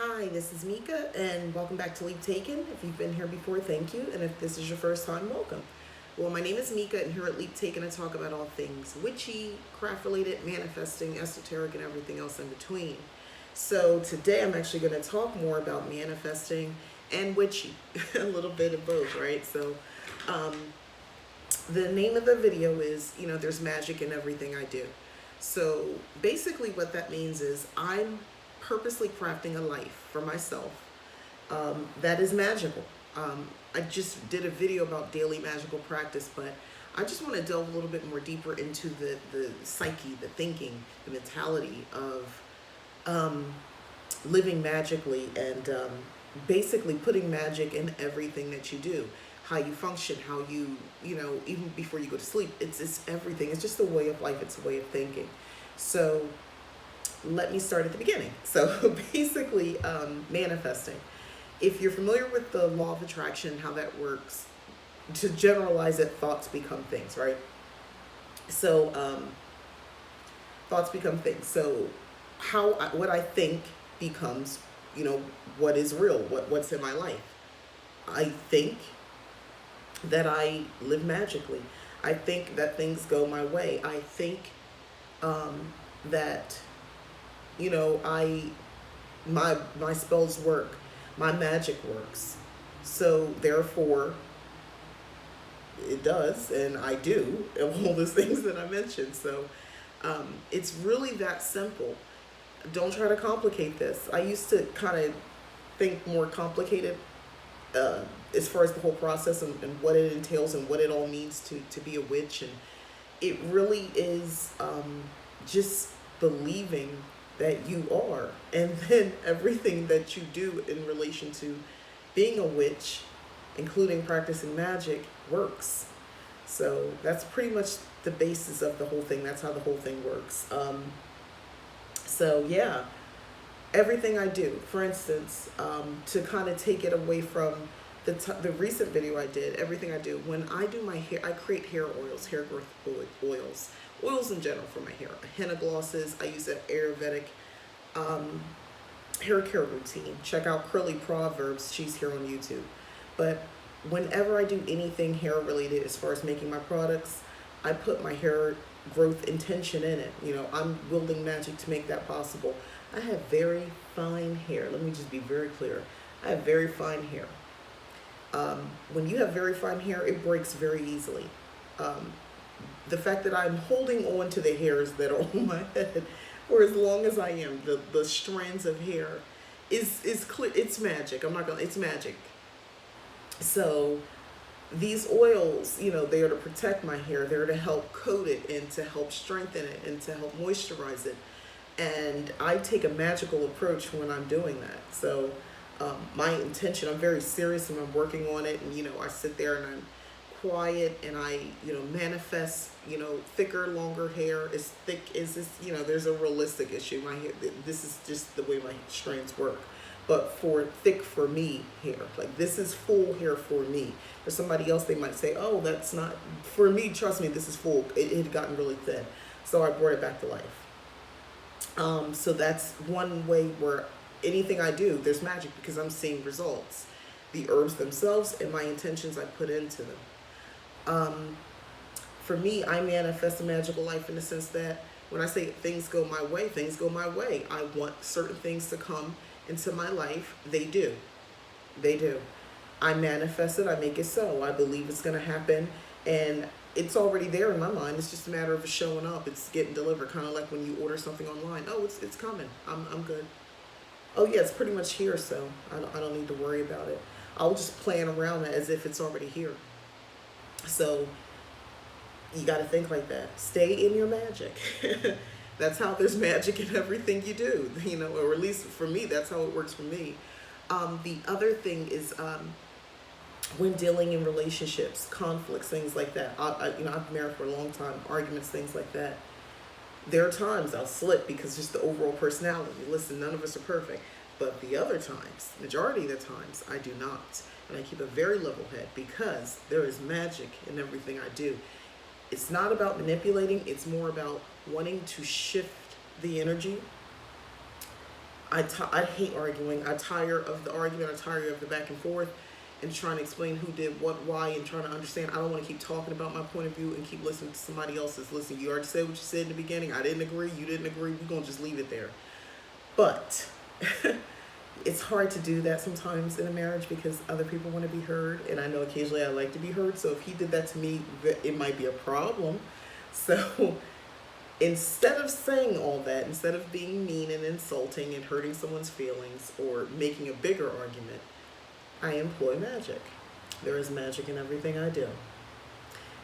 Hi, this is Mika, and welcome back to Leap Taken. If you've been here before, thank you, and if this is your first time, welcome. Well, my name is Mika, and here at Leap Taken, I talk about all things witchy, craft-related, manifesting, esoteric, and everything else in between. So today, I'm actually going to talk more about manifesting and witchy, a little bit of both, right? So, um, the name of the video is, there's magic in everything I do. So basically, what that means is I'm purposely crafting a life for myself that is magical. I just did a video about daily magical practice, but I just want to delve a little bit more deeper into the psyche, the thinking, the mentality of living magically and basically putting magic in everything that you do. How you function, how even before you go to sleep, it's everything. It's just a way of life. It's a way of thinking. So let me start at the beginning. So basically, manifesting. If you're familiar with the law of attraction, how that works, to generalize it, thoughts become things, right? So thoughts become things. So what I think becomes, what is real, what's in my life. I think that I live magically. I think that things go my way. I think that my spells work, my magic works. So therefore, it does, and I do all those things that I mentioned. So it's really that simple. Don't try to complicate this. I used to kind of think more complicated as far as the whole process and what it entails and what it all means to be a witch. And it really is just believing that you are, and then everything that you do in relation to being a witch, including practicing magic, works. So that's pretty much the basis of the whole thing. That's how the whole thing works. So yeah, everything I do, for instance, to kind of take it away from the recent video I did, everything I do, when I do my hair, I create hair oils, hair growth oils in general for my hair. Henna glosses, I use an Ayurvedic hair care routine. Check out Curly Proverbs, she's here on YouTube. But whenever I do anything hair related as far as making my products, I put my hair growth intention in it. I'm wielding magic to make that possible. I have very fine hair. Let me just be very clear. I have very fine hair. When you have very fine hair, it breaks very easily. The fact that I'm holding on to the hairs that are on my head for as long as I am, the strands of hair is clear. It's magic. It's magic. So these oils, they are to protect my hair. They're to help coat it and to help strengthen it and to help moisturize it. And I take a magical approach when I'm doing that. So my intention, I'm very serious and I'm working on it. And, I sit there and I'm quiet and I, manifest, thicker, longer hair, as thick as this, there's a realistic issue. My hair, this is just the way my strands work. But for thick for me hair, like this is full hair for me. For somebody else, they might say, oh, that's not, for me, trust me, this is full. It had gotten really thin. So I brought it back to life. So that's one way where anything I do, there's magic because I'm seeing results. The herbs themselves and my intentions I put into them. For me, I manifest a magical life in the sense that when I say things go my way, things go my way. I want certain things to come into my life. They do. They do. I manifest it. I make it so. I believe it's going to happen. And it's already there in my mind. It's just a matter of it showing up. It's getting delivered. Kind of like when you order something online. Oh, it's coming. I'm good. Oh yeah, it's pretty much here. So I don't need to worry about it. I'll just plan around it as if it's already here. So you got to think like that. Stay in your magic. That's how there's magic in everything you do, or at least for me, that's how it works for me. The other thing is when dealing in relationships, conflicts, things like that. I've been married for a long time, arguments, things like that. There are times I'll slip because just the overall personality. Listen, none of us are perfect. But the other times, majority of the times, I do not. And I keep a very level head because there is magic in everything I do. It's not about manipulating. It's more about wanting to shift the energy I hate arguing. I tire of the argument. I tire of the back and forth and trying to explain who did what, why, and trying to understand. I don't want to keep talking about my point of view and keep listening to somebody else's. Listen, you already said what you said in the beginning. I didn't agree. You didn't agree. We're going to just leave it there. But it's hard to do that sometimes in a marriage because other people want to be heard. And I know occasionally I like to be heard. So if he did that to me, it might be a problem. So instead of saying all that, instead of being mean and insulting and hurting someone's feelings or making a bigger argument, I employ magic. There is magic in everything I do.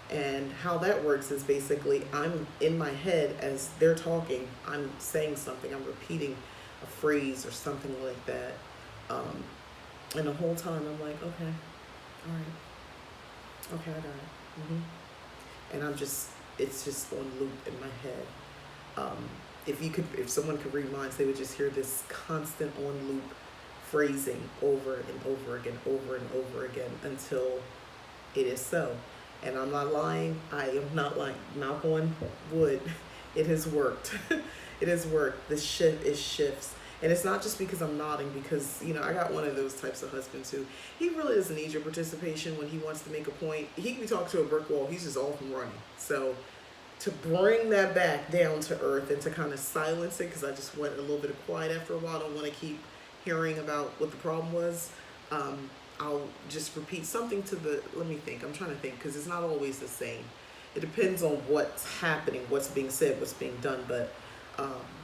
And how that works is basically I'm in my head as they're talking, I'm saying something, I'm repeating a phrase or something like that. And the whole time I'm like, okay, all right, okay, I got it. And it's just on loop in my head. If someone could read minds, they would just hear this constant on loop phrasing over and over again, over and over again until it is so. And I'm not lying. I am not lying. Knock on wood. It has worked. It has worked. The shift is shifts. And it's not just because I'm nodding, because, I got one of those types of husbands who, he really doesn't need your participation when he wants to make a point. He can be talking to a brick wall. He's just off and running. So to bring that back down to earth and to kind of silence it, because I just want a little bit of quiet after a while. I don't want to keep hearing about what the problem was. I'll just repeat something let me think. I'm trying to think because it's not always the same. It depends on what's happening, what's being said, what's being done. But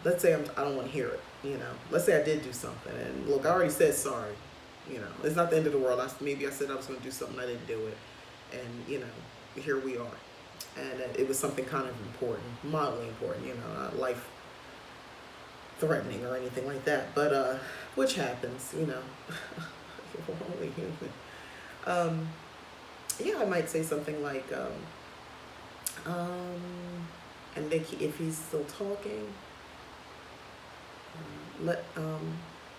let's say I don't want to hear it. Let's say I did do something, and look, I already said sorry. It's not the end of the world. Maybe I said I was going to do something, I didn't do it, and here we are. And it was something kind of important, mildly important. Not life threatening or anything like that. But which happens. We're only human. Yeah, I might say something like, and if he's still talking,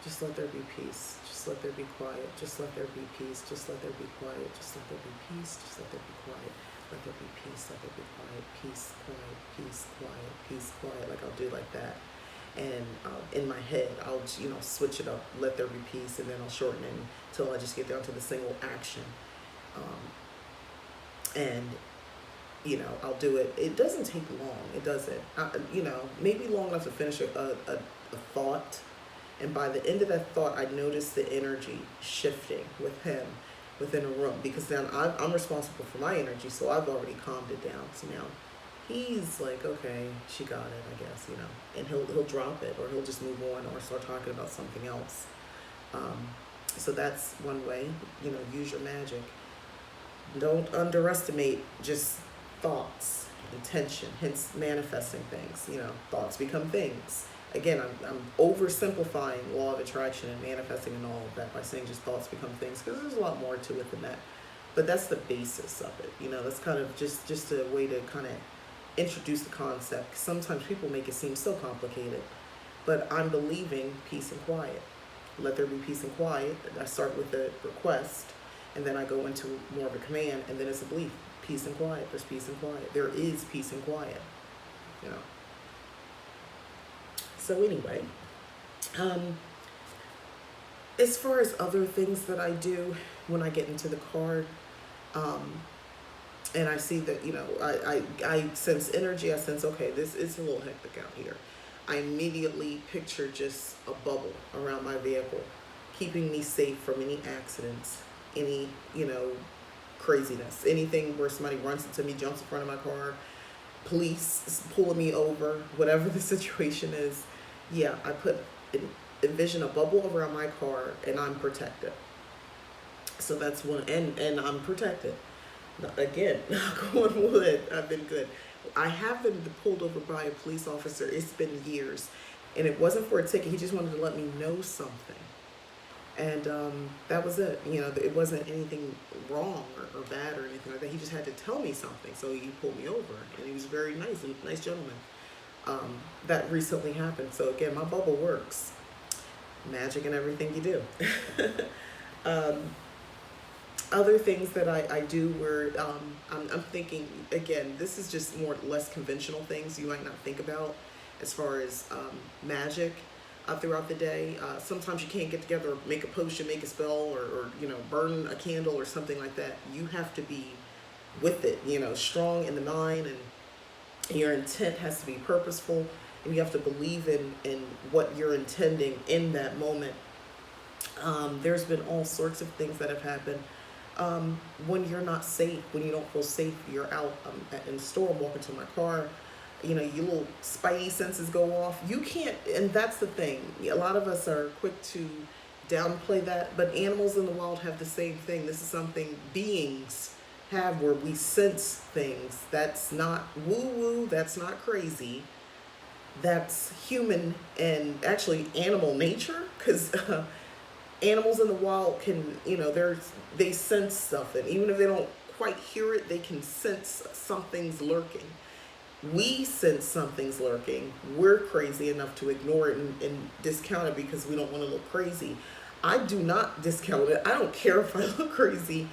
just let there be peace. Just let there be quiet. Just let there be peace. Just let there be quiet. Just let there be peace. Just let there be quiet. Let there be peace. Let there be quiet. Peace, quiet, peace, quiet, peace, quiet. Like I'll do like that. And in my head, I'll switch it up, let there be peace, and then I'll shorten it until I just get down to the single action. And I'll do it. It doesn't take long. It doesn't. Maybe long enough to finish a thought. And by the end of that thought, I notice the energy shifting with him within a room, because then I'm responsible for my energy, so I've already calmed it down. So now he's like, okay, she got it, I guess, and he'll drop it, or he'll just move on or start talking about something else. So that's one way, use your magic. Don't underestimate just thoughts, intention, hence manifesting things. Thoughts become things. Again, I'm oversimplifying law of attraction and manifesting and all of that by saying just thoughts become things, because there's a lot more to it than that. But that's the basis of it. That's kind of just a way to kind of introduce the concept. Sometimes people make it seem so complicated, but I'm believing peace and quiet. Let there be peace and quiet. I start with a request, and then I go into more of a command, and then it's a belief. Peace and quiet. There's peace and quiet. There is peace and quiet. So anyway, as far as other things that I do when I get into the card, and I see that, I sense energy, I sense, okay, this is a little hectic out here. I immediately picture just a bubble around my vehicle, keeping me safe from any accidents, any, craziness, anything where somebody runs into me, jumps in front of my car, police pulling me over, whatever the situation is. Yeah, I envision a bubble around my car, and I'm protected. So that's one, and I'm protected. Again, knock on wood, I've been good. I have been pulled over by a police officer. It's been years, and it wasn't for a ticket. He just wanted to let me know something, and that was it. It wasn't anything wrong or bad or anything like that. He just had to tell me something, so he pulled me over, and he was very nice, and nice gentleman. That recently happened. So again, my bubble works. Magic in everything you do. Other things that I do where I'm thinking, again, this is just less conventional things you might not think about as far as magic. throughout the day. Sometimes you can't get together, make a potion, make a spell, or burn a candle or something like that. You have to be with it, strong in the mind, and your intent has to be purposeful, and you have to believe in what you're intending in that moment. There's been all sorts of things that have happened. When you're not safe, when you don't feel safe, you're out in the store, I'm walking to my car, your little spidey senses go off. You can't, and that's the thing. A lot of us are quick to downplay that, but animals in the wild have the same thing. This is something beings have where we sense things. That's not woo-woo, that's not crazy. That's human and actually animal nature, because animals in the wild can, they sense stuff, and even if they don't quite hear it, they can sense something's lurking. We sense something's lurking. We're crazy enough to ignore it and discount it because we don't want to look crazy. I do not discount it. I don't care if I look crazy.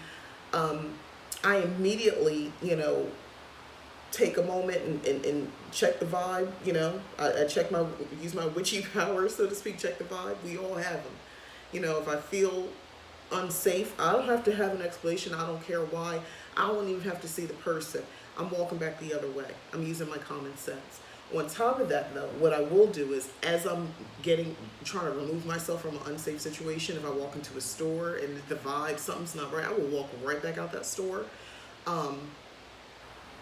I immediately, take a moment and check the vibe. I use my witchy powers, so to speak, check the vibe. We all have them. If I feel unsafe, I don't have to have an explanation. I don't care why. I don't even have to see the person. I'm walking back the other way. I'm using my common sense. On top of that, though, what I will do is, as I'm trying to remove myself from an unsafe situation, if I walk into a store and the vibe, something's not right, I will walk right back out that store. I'm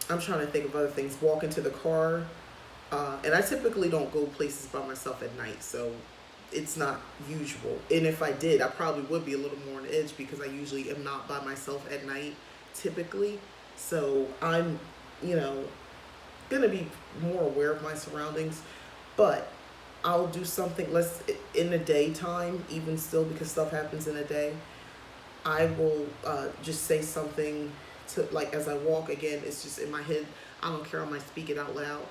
trying to think of other things. Walk into the car. And I typically don't go places by myself at night, so it's not usual. And if I did, I probably would be a little more on edge because I usually am not by myself at night, typically. So I'm, gonna be more aware of my surroundings, but I'll do something less in the daytime, even still, because stuff happens in the day. I will just say something to, like, as I walk, again, it's just in my head. I don't care, I might speak it out loud.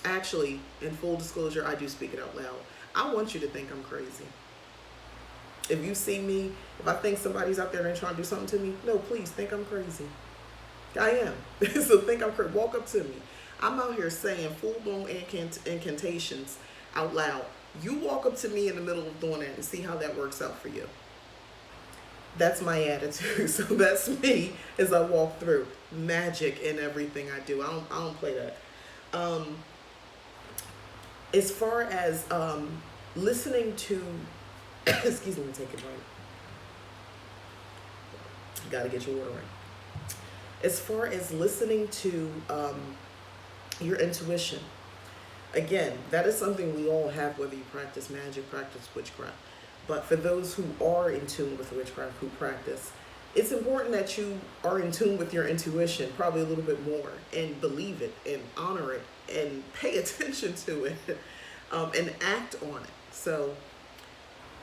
Actually, in full disclosure, I do speak it out loud. I want you to think I'm crazy. If you see me, if I think somebody's out there and trying to do something to me, no, please think I'm crazy. I am. So think I'm crazy. Walk up to me. I'm out here saying full-blown incantations out loud. You walk up to me in the middle of doing that and see how that works out for you. That's my attitude. So that's me as I walk through. Magic in everything I do. I don't play that. As far as listening to, excuse me, take a drink. You gotta get your water right. As far as listening to your intuition, again, that is something we all have, whether you practice magic, practice witchcraft. But for those who are in tune with witchcraft, who practice, it's important that you are in tune with your intuition, probably a little bit more, and believe it, and honor it, and pay attention to it, and act on it. So,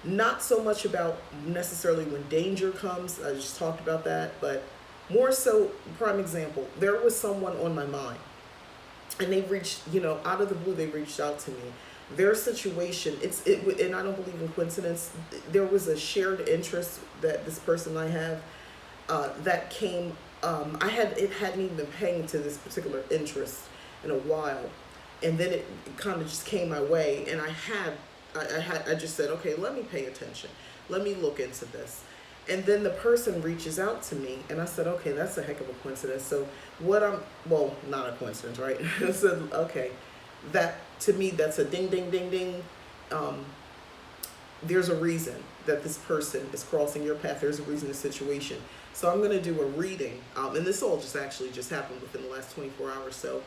not so much about necessarily when danger comes, I just talked about that, but more so, prime example, there was someone on my mind, and they reached, out of the blue, they reached out to me. Their situation, and I don't believe in coincidence, there was a shared interest that this person I have, that came, it hadn't even been paying to this particular interest in a while, and then it kind of just came my way, and I just said, okay, let me pay attention, let me look into this. And then the person reaches out to me, and I said, okay, that's a heck of a coincidence. So not a coincidence, right? I said, okay, that, to me, that's a ding, ding, ding, ding. There's a reason that this person is crossing your path. There's a reason, a situation. So I'm going to do a reading. And this all just happened within the last 24 hours. So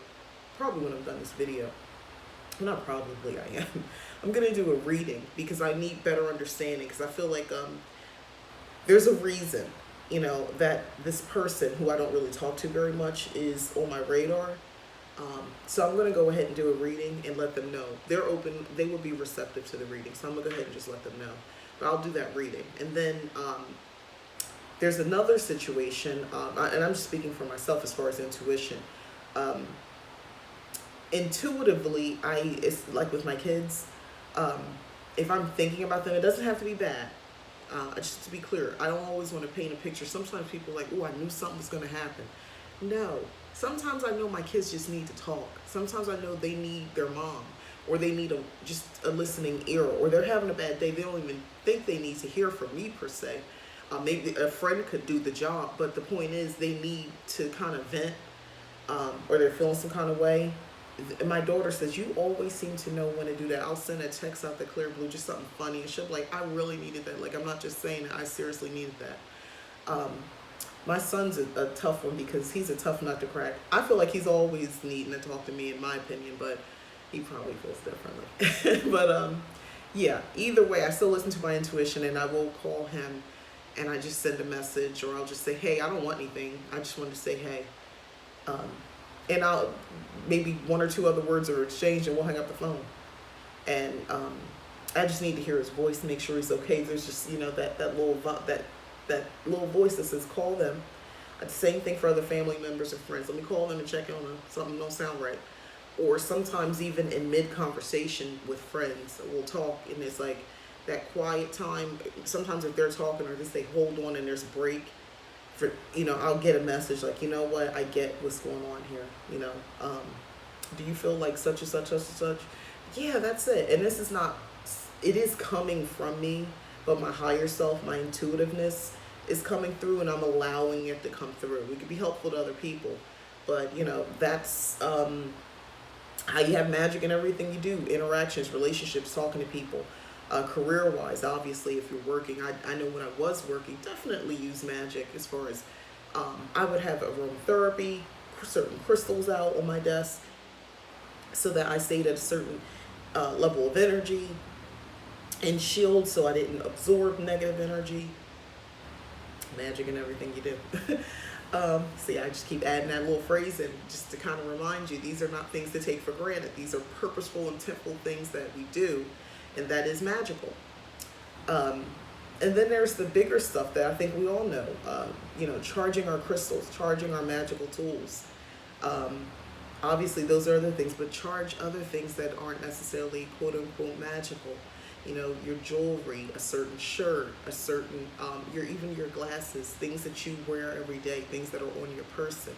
probably when I've done this video. Not probably, I am. I'm going to do a reading because I need better understanding, because I feel like there's a reason, that this person, who I don't really talk to very much, is on my radar. So I'm going to go ahead and do a reading and let them know. They're open. They will be receptive to the reading. So I'm going to go ahead and just let them know. But I'll do that reading. And then there's another situation, and I'm just speaking for myself as far as intuition. Intuitively, it's like with my kids, if I'm thinking about them, it doesn't have to be bad. Just to be clear, I don't always want to paint a picture. Sometimes people are like, oh, I knew something was going to happen. No. Sometimes I know my kids just need to talk. Sometimes I know they need their mom. or they need just a listening ear, or they're having a bad day. They don't even think they need to hear from me per se. Maybe a friend could do the job, but the point is they need to kind of vent, or they're feeling some kind of way. My daughter says, you always seem to know when to do that. I'll send a text out the clear blue, just something funny, and she'll be like, I really needed that. Like, I'm not just saying it, I seriously needed that. My son's a tough one because he's a tough nut to crack. I feel like he's always needing to talk to me, in my opinion, but he probably feels differently. But yeah, either way, I still listen to my intuition, and I will call him and I just send a message, or I'll just say, hey, I don't want anything. I just wanted to say, hey. And I'll maybe one or two other words are exchanged, and we'll hang up the phone. And I just need to hear his voice to make sure he's okay. There's just, you know, that little voice that says, call them. Same thing for other family members or friends. Let me call them and check on them. Something don't sound right. Or sometimes even in mid-conversation with friends, we'll talk, and it's like that quiet time. Sometimes if they're talking, or just they hold on and there's a break, for, you know, I'll get a message like, you know what, I get what's going on here. You know, do you feel like such and such, such and such? Yeah, that's it. And this is not, it is coming from me, but my higher self, my intuitiveness is coming through, and I'm allowing it to come through. We could be helpful to other people, but you know, that's how you have magic in everything you do. Interactions, relationships, talking to people. Career-wise, obviously, if you're working, I know when I was working, definitely use magic as far as I would have aromatherapy, certain crystals out on my desk so that I stayed at a certain level of energy and shield so I didn't absorb negative energy. Magic in everything you do. See, I just keep adding that little phrase in just to kind of remind you, these are not things to take for granted. These are purposeful, intentful things that we do, and that is magical. And then there's the bigger stuff that I think we all know, you know, charging our crystals, charging our magical tools. Obviously, those are other things, but charge other things that aren't necessarily quote unquote magical. You know, your jewelry, a certain shirt, a certain, even your glasses, things that you wear every day, things that are on your person.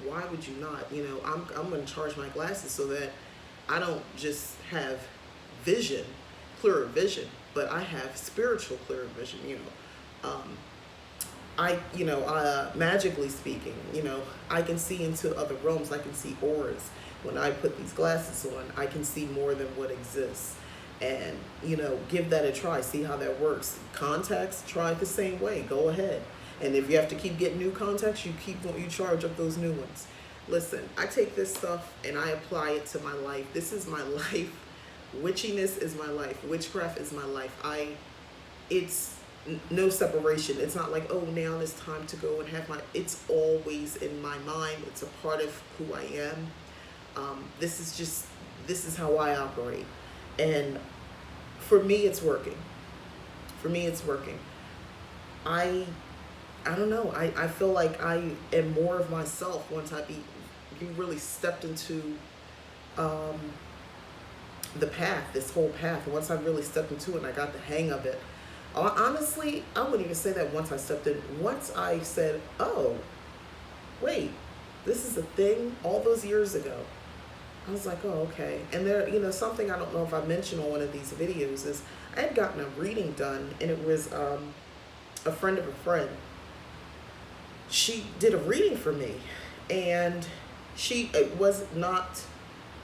Why would you not? You know, I'm going to charge my glasses so that I don't just have vision, clearer vision, but I have spiritual clearer vision. You know, magically speaking, you know, I can see into other realms. I can see auras. When I put these glasses on, I can see more than what exists. And, you know, give that a try. See how that works. Contacts, try it the same way. Go ahead. And if you have to keep getting new contacts, you charge up those new ones. Listen, I take this stuff and I apply it to my life. This is my life. Witchiness is my life. Witchcraft is my life. It's no separation. It's not like, oh, now it's time to go and have it's always in my mind. It's a part of who I am. This is how I operate. And for me, it's working. I don't know. I feel like I am more of myself once I really stepped into the path, this whole path. And once I really stepped into it and I got the hang of it. Honestly, I wouldn't even say that once I stepped in. Once I said, oh, wait, this is a thing all those years ago. I was like, oh, okay. And there, you know, something I don't know if I mentioned on one of these videos is I had gotten a reading done, and it was a friend of a friend. She did a reading for me, and it was not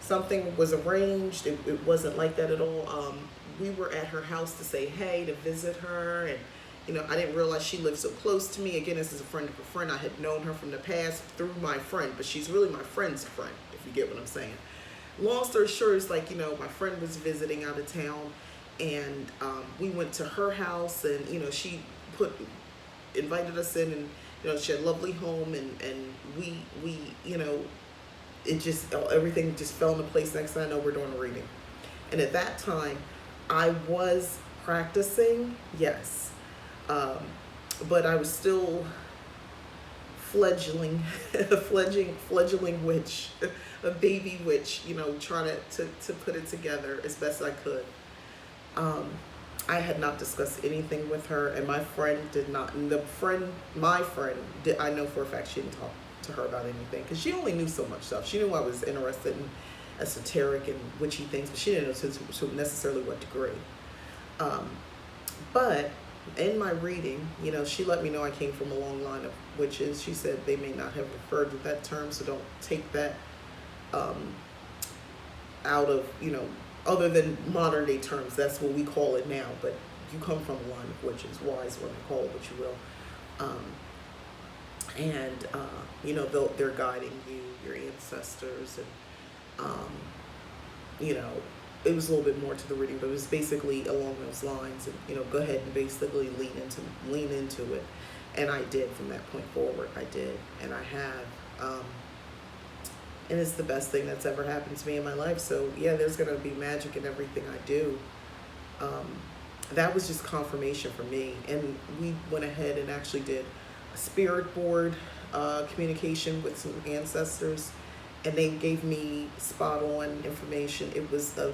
something was arranged. It wasn't like that at all. We were at her house to say hey, to visit her, and you know, I didn't realize she lived so close to me. Again, this is a friend of a friend. I had known her from the past through my friend, but she's really my friend's friend, if you get what I'm saying. Long story short, it's like, you know, my friend was visiting out of town, and we went to her house, and you know, she invited us in, and you know, she had a lovely home, and we you know, it just, everything just fell into place. Next thing I know, we're doing a reading. And at that time I was practicing, yes, but I was still fledgling witch, a baby witch, you know, trying to put it together as best I could. I had not discussed anything with her, and my friend did not. My friend did. I know for a fact she didn't talk to her about anything, because she only knew so much stuff. She knew I was interested esoteric and witchy things, but she didn't know to necessarily what degree. Um, but in my reading, you know, she let me know I came from a long line of witches. She said they may not have referred to that term, so don't take that out of, you know, other than modern day terms. That's what we call it now, but you come from a line of witches, wise women, call it what you will. You know, they're guiding you, your ancestors, and you know, it was a little bit more to the reading, but it was basically along those lines. And you know, go ahead and basically lean into it, and I did from that point forward. I did, and I have, and it's the best thing that's ever happened to me in my life. So yeah, there's gonna be magic in everything I do. That was just confirmation for me, and we went ahead and actually did a spirit board communication with some ancestors, and they gave me spot on information. It was a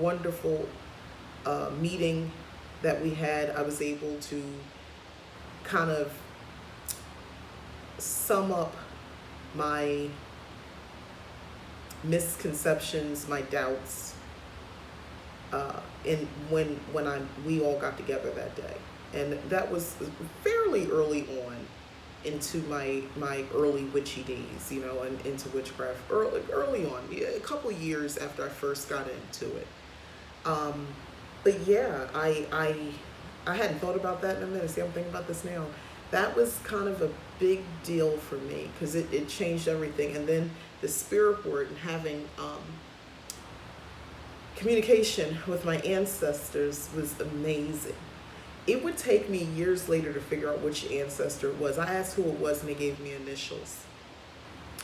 wonderful meeting that we had. I was able to kind of sum up my misconceptions, my doubts, when we all got together that day, and that was fairly early on into my early witchy days, you know, and into witchcraft early on, yeah, a couple of years after I first got into it. But yeah, I hadn't thought about that in a minute. See, I'm thinking about this now. That was kind of a big deal for me because it changed everything. And then the spirit board and having communication with my ancestors was amazing. It would take me years later to figure out which ancestor it was. I asked who it was and they gave me initials.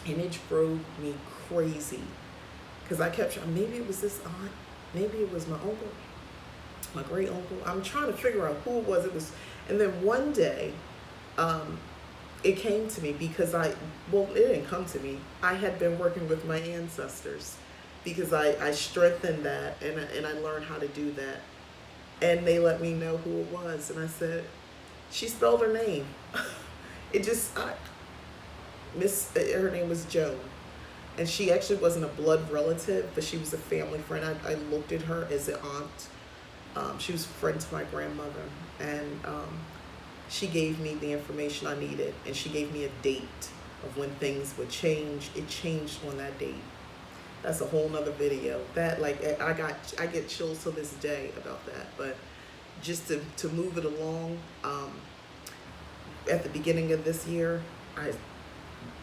And it drove me crazy because I kept trying, maybe it was this aunt, maybe it was my uncle, my great uncle. I'm trying to figure out who it was. And then one day, it came to me because it didn't come to me. I had been working with my ancestors because I strengthened that and I learned how to do that. And they let me know who it was. And I said, she spelled her name. Her name was Joan. And she actually wasn't a blood relative, but she was a family friend. I looked at her as an aunt. She was a friend to my grandmother. And she gave me the information I needed. And she gave me a date of when things would change. It changed on that date. That's a whole nother video. That, like, I get chills to this day about that. But just to move it along, at the beginning of this year,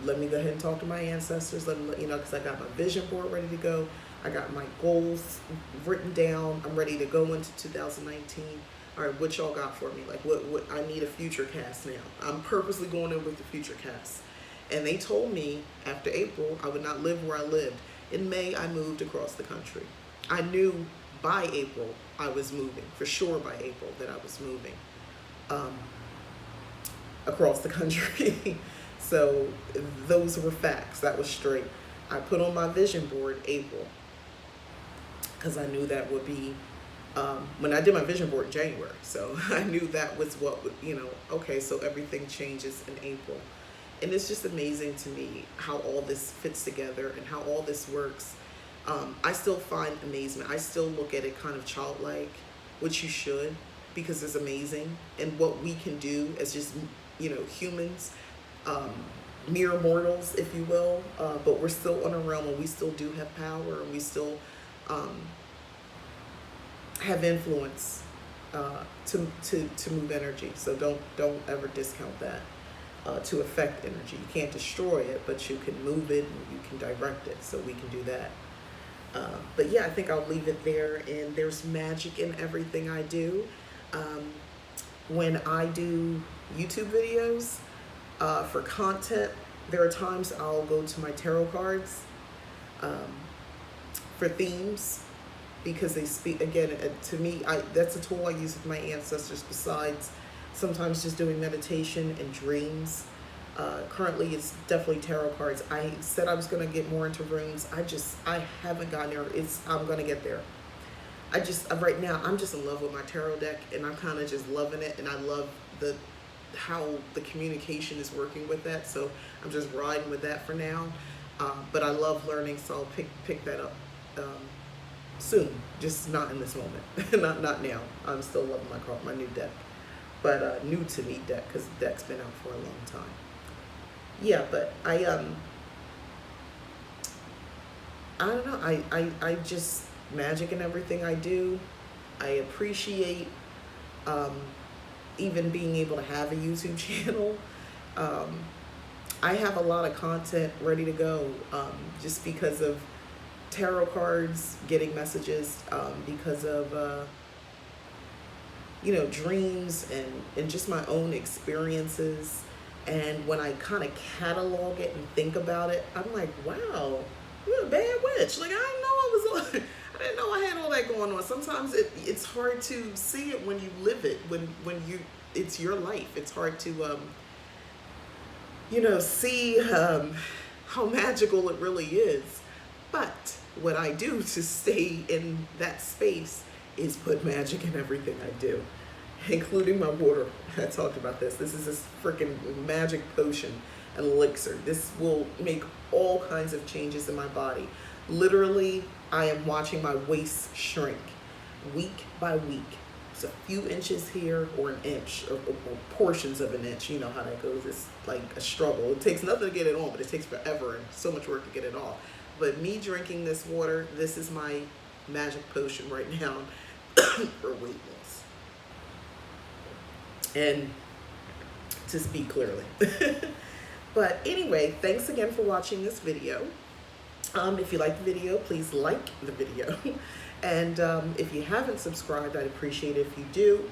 let me go ahead and talk to my ancestors. Let me let you know, because I got my vision board ready to go. I got my goals written down. I'm ready to go into 2019. All right, what y'all got for me? Like, what I need a future cast now. I'm purposely going in with the future cast. And they told me after April, I would not live where I lived. In May, I moved across the country. I knew by April I was moving, for sure by April that I was moving across the country. So those were facts. That was straight. I put on my vision board April because I knew that would be, when I did my vision board in January. So I knew that was what would, okay, so everything changes in April. And it's just amazing to me how all this fits together and how all this works. I still find amazement. I still look at it kind of childlike, which you should, because it's amazing. And what we can do as just, humans, mere mortals, if you will, but we're still on a realm and we still do have power and we still have influence to move energy. So don't ever discount that. To affect energy. You can't destroy it, but you can move it and you can direct it. So we can do that. But yeah, I think I'll leave it there. And there's magic in everything I do. When I do YouTube videos for content, there are times I'll go to my tarot cards for themes, because they speak, again, to me, that's a tool I use with my ancestors besides sometimes just doing meditation and dreams. Currently, it's definitely tarot cards. I said I was going to get more into runes. I haven't gotten there. I'm going to get there. Right now, I'm just in love with my tarot deck, and I'm kind of just loving it, and I love how the communication is working with that. So I'm just riding with that for now. But I love learning, so I'll pick that up soon, just not in this moment. not now. I'm still loving my new deck, but new to me deck, because the deck's been out for a long time. Yeah, but I don't know. I just magic in everything I do. I appreciate even being able to have a YouTube channel. I have a lot of content ready to go, just because of tarot cards, getting messages, because of dreams and just my own experiences. And when I kind of catalog it and think about it, I'm like, wow, you're a bad witch. Like, I didn't know I had all that going on. Sometimes it's hard to see it when you live it, when it's your life. It's hard to see how magical it really is. But what I do to stay in that space is put magic in everything I do, including my water. I talked about this. This is this freaking magic potion, an elixir. This will make all kinds of changes in my body. Literally, I am watching my waist shrink week by week. It's a few inches here, or an inch, or portions of an inch. You know how that goes. It's like a struggle. It takes nothing to get it on, but it takes forever and so much work to get it off. But me drinking this water, this is my magic potion right now for weight loss. And to speak clearly. But anyway, thanks again for watching this video. If you like the video, please like the video. And if you haven't subscribed, I'd appreciate it if you do.